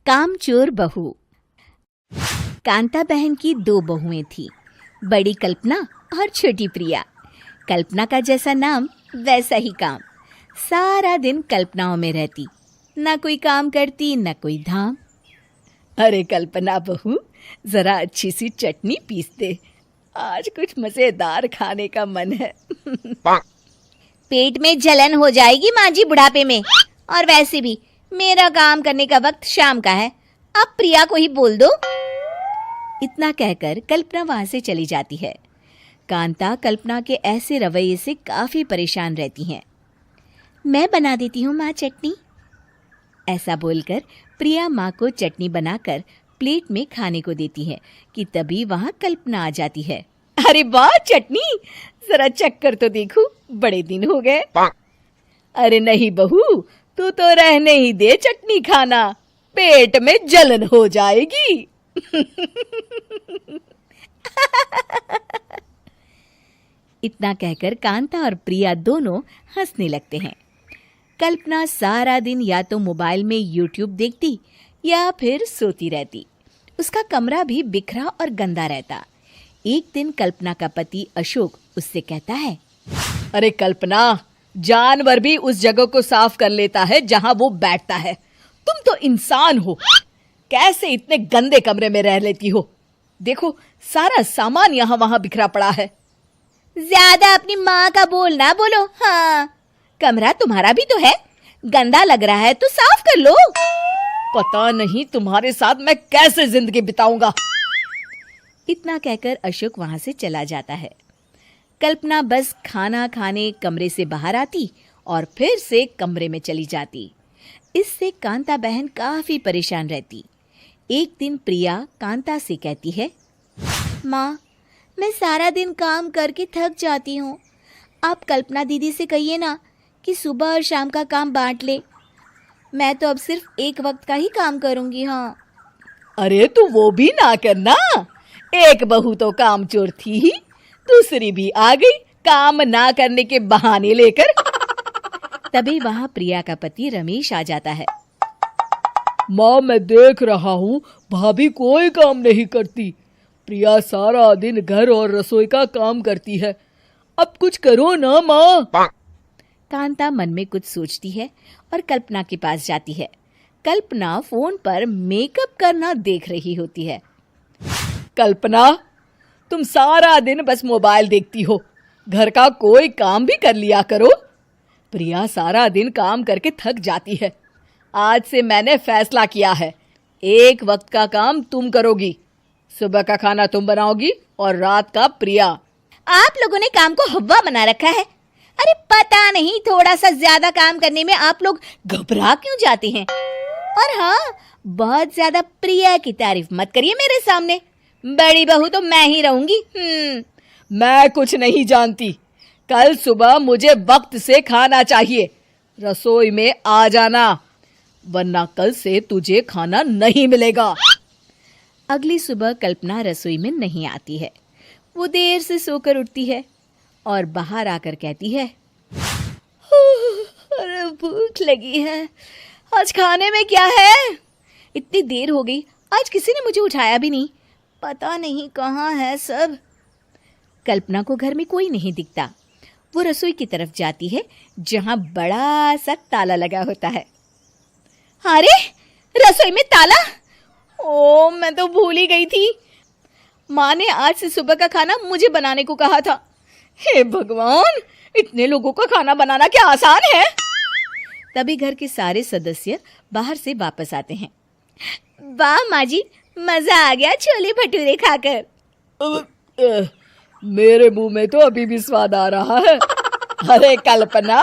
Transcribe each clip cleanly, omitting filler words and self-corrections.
कामचोर बहू। कांता बहन की दो बहुएं थीं, बड़ी कल्पना और छोटी प्रिया। कल्पना का जैसा नाम वैसा ही काम। सारा दिन कल्पनाओं में रहती, ना कोई काम करती ना कोई धाम। अरे कल्पना बहू, जरा अच्छी सी चटनी पीस दे, आज कुछ मजेदार खाने का मन है। पेट में जलन हो जाएगी माँ जी बुढ़ापे में, और वैसे भी मेरा काम करने का वक्त शाम का है, अब प्रिया को ही बोल दो। इतना कहकर कल्पना वहां से चली जाती है। कांता कल्पना के ऐसे रवैये से काफी परेशान रहती हैं। मैं बना देती हूँ माँ चटनी, ऐसा बोलकर प्रिया माँ को चटनी बनाकर प्लेट में खाने को देती है कि तभी वहां कल्पना आ जाती है। अरे वाह चटनी, जरा चक्कर तो देखूं, बड़े दिन हो गए। अरे नहीं बहू, तू तो रहने ही दे चटनी खाना, पेट में जलन हो जाएगी। इतना कहकर कांता और प्रिया दोनों हंसने लगते हैं। कल्पना सारा दिन या तो मोबाइल में यूट्यूब देखती या फिर सोती रहती। उसका कमरा भी बिखरा और गंदा रहता। एक दिन कल्पना का पति अशोक उससे कहता है, अरे कल्पना, जानवर भी उस जगह को साफ कर लेता है जहां वो बैठता है, तुम तो इंसान हो, कैसे इतने गंदे कमरे में रह लेती हो? देखो सारा सामान यहाँ वहां बिखरा पड़ा है। ज्यादा अपनी माँ का बोल ना बोलो। हाँ, कमरा तुम्हारा भी तो है, गंदा लग रहा है तो साफ कर लो। पता नहीं तुम्हारे साथ मैं कैसे जिंदगी बिताऊंगा। इतना कहकर अशोक वहां से चला जाता है। कल्पना बस खाना खाने कमरे से बाहर आती और फिर से कमरे में चली जाती। इससे कांता बहन काफी परेशान रहती। एक दिन प्रिया कांता से कहती है, माँ, मैं सारा दिन काम करके थक जाती हूँ, आप कल्पना दीदी से कहिए ना कि सुबह और शाम का काम बांट ले। मैं तो अब सिर्फ एक वक्त का ही काम करूँगी। हाँ। अरे तू वो भी ना करना, एक बहू तो कामचोर थी ही, दूसरी भी आ गई काम ना करने के बहाने लेकर। तभी वहां प्रिया का पति रमेश आ जाता है। माँ, मैं देख रहा हूँ भाभी कोई काम नहीं करती। प्रिया सारा दिन घर और रसोई का काम करती है, अब कुछ करो ना माँ। कांता मन में कुछ सोचती है और कल्पना के पास जाती है। कल्पना फोन पर मेकअप करना देख रही होती है। कल्पना, तुम सारा दिन बस मोबाइल देखती हो, घर का कोई काम भी कर लिया करो। प्रिया सारा दिन काम करके थक जाती है। आज से मैंने फैसला किया है, एक वक्त का काम तुम करोगी, सुबह का खाना तुम बनाओगी और रात का प्रिया। आप लोगों ने काम को हव्वा बना रखा है। अरे पता नहीं थोड़ा सा ज्यादा काम करने में आप लोग घबरा क्यों जाते हैं। और हाँ, बहुत ज्यादा प्रिया की तारीफ मत करिए मेरे सामने, बड़ी बहू तो मैं ही रहूंगी। मैं कुछ नहीं जानती, कल सुबह मुझे वक्त से खाना चाहिए, रसोई में आ जाना, वरना कल से तुझे खाना नहीं मिलेगा। अगली सुबह कल्पना रसोई में नहीं आती है। वो देर से सोकर उठती है और बाहर आकर कहती है, अरे भूख लगी है, आज खाने में क्या है? इतनी देर हो गई, आज किसी ने मुझे उठाया भी नहीं, पता नहीं कहाँ है सब। कल्पना को घर में कोई नहीं दिखता। वो रसोई की तरफ जाती है जहां बड़ा सा ताला लगा होता है। अरे रसोई में ताला? ओ, मैं तो भूल ही गई थी। माँ ने आज से सुबह का खाना मुझे बनाने को कहा था। हे भगवान, इतने लोगों का खाना बनाना क्या आसान है? तभी घर के सारे सदस्य बाहर से वापस आते हैं। वाह माँ जी, मजा आ गया छोले भटूरे खाकर। मेरे मुंह में तो अभी भी स्वाद आ रहा है। अरे कल्पना,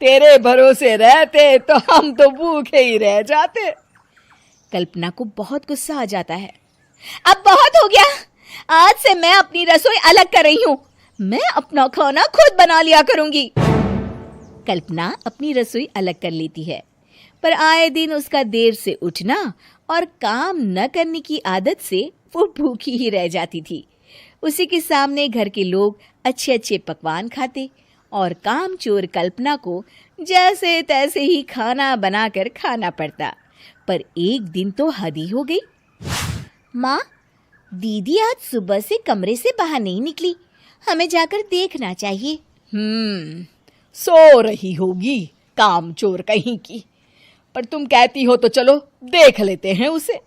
तेरे भरोसे रहते तो हम तो भूखे ही रह जाते। कल्पना को बहुत गुस्सा आ जाता है। अब बहुत हो गया, आज से मैं अपनी रसोई अलग कर रही हूँ, मैं अपना खाना खुद बना लिया करूंगी। कल्पना अपनी रसोई अलग कर लेती है, पर आए दिन उसका देर से उठना और काम न करने की आदत से वो भूखी ही रह जाती थी। उसी के सामने घर के लोग अच्छे अच्छे पकवान खाते और कामचोर कल्पना को जैसे तैसे ही खाना बनाकर खाना पड़ता। पर एक दिन तो हद ही हो गई। माँ, दीदी आज सुबह से कमरे से बाहर नहीं निकली, हमें जाकर देखना चाहिए। सो रही होगी कामचोर कहीं की, पर तुम कहती हो तो चलो देख लेते हैं उसे।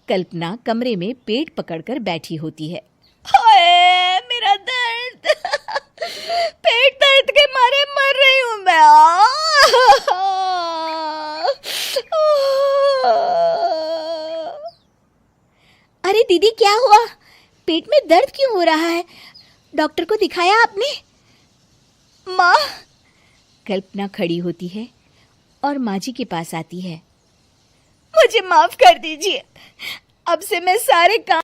कल्पना कमरे में पेट पकड़कर बैठी होती है। हाय मेरा दर्द, पेट दर्द के मारे मर रही हूँ मैं। अरे दीदी, क्या हुआ? पेट में दर्द क्यों हो रहा है? डॉक्टर को दिखाया आपने? माँ। कल्पना खड़ी होती है और माँ जी के पास आती है। मुझे माफ कर दीजिए, अब से मैं सारे काम